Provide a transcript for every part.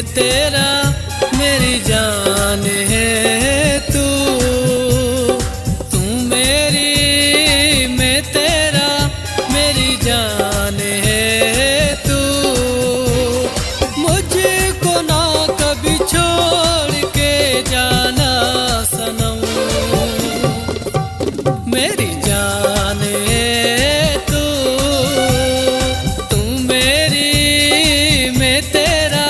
तेरा मेरी जान है तू, तू मेरी मैं तेरा मेरी जान है तू। मुझको ना कभी छोड़ के जाना सनम, मेरी जान है तू, तू मेरी मैं तेरा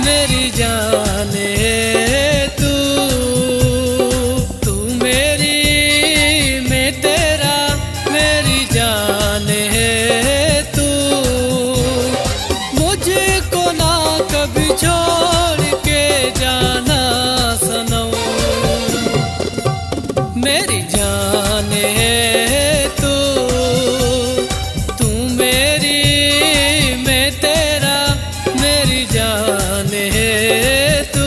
मेरी जान है तू, तू मेरी मैं तेरा मेरी जान है तू। मुझको ना कभी छोड़ के जाना सनम, मेरी जान है तू, तू मेरी मैं तेरा मेरी जान है तू।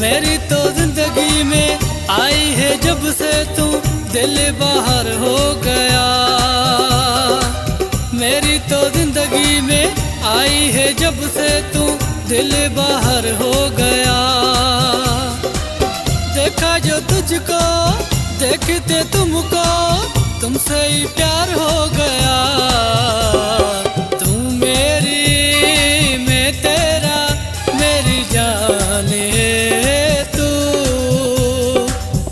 मेरी तो जिंदगी में आई है जब से तू दिल बाहर हो गया, मेरी तो जिंदगी में आई है जब से तू दिल बाहर हो गया। देखा जो तुझको देखते तुमको तुमसे ही प्यार हो गया। तू मेरी मैं तेरा मेरी जान है तू,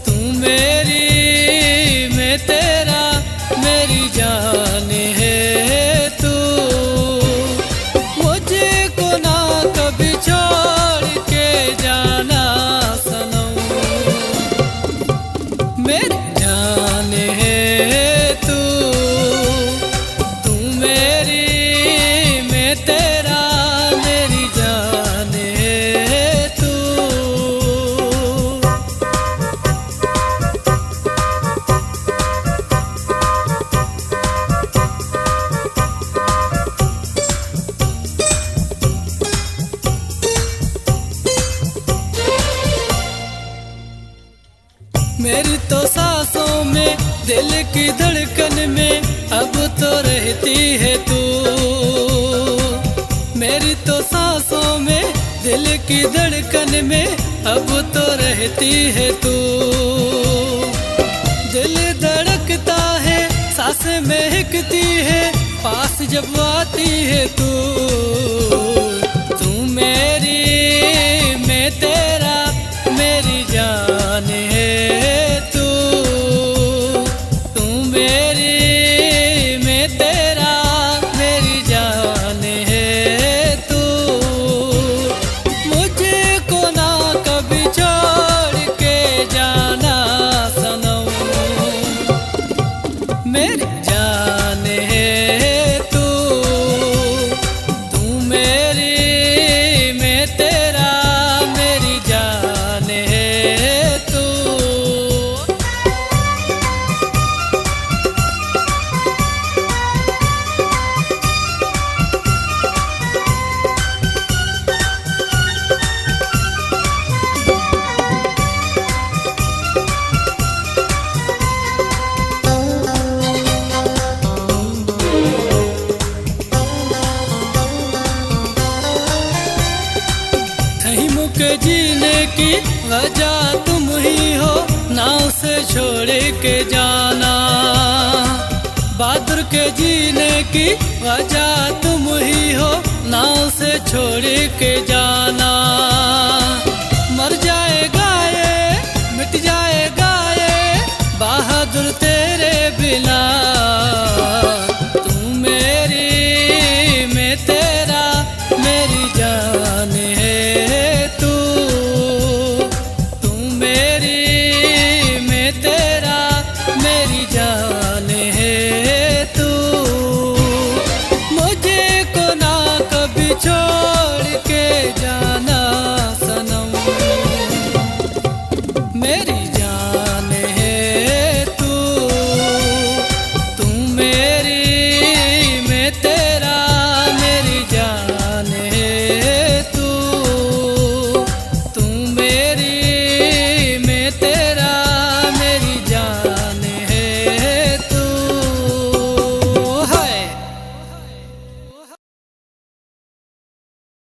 तू मेरी मैं तेरा मेरी जान है तू। मुझको ना कभी छोड़ के जाना सनम, मेरी जान है तू, तू मेरी मैं तेरा मेरी जान है तू। मेरी तो सांसों में दिल की धड़कन में अब तो रहती है तू, मेरी तो सांसों में दिल की धड़कन में अब तो रहती है तू। दिल धड़कता है सांसें महकती है पास जब आती है तू। तू मेरी मैं तेरा मेरी जान है तू, तू मेरी मैं तेरा मेरी जान है तू। मुझको ना कभी छोड़ के जाना सनम, मेरी जान है तू, तू मेरी मैं तेरा मेरी जान है तू। नहीं मुझे जीने की वजह तुम ही हो, नाव से छोड़ के जाना। बहादुर के जीने की वजह तुम ही हो, नाव से छोड़ के जाना।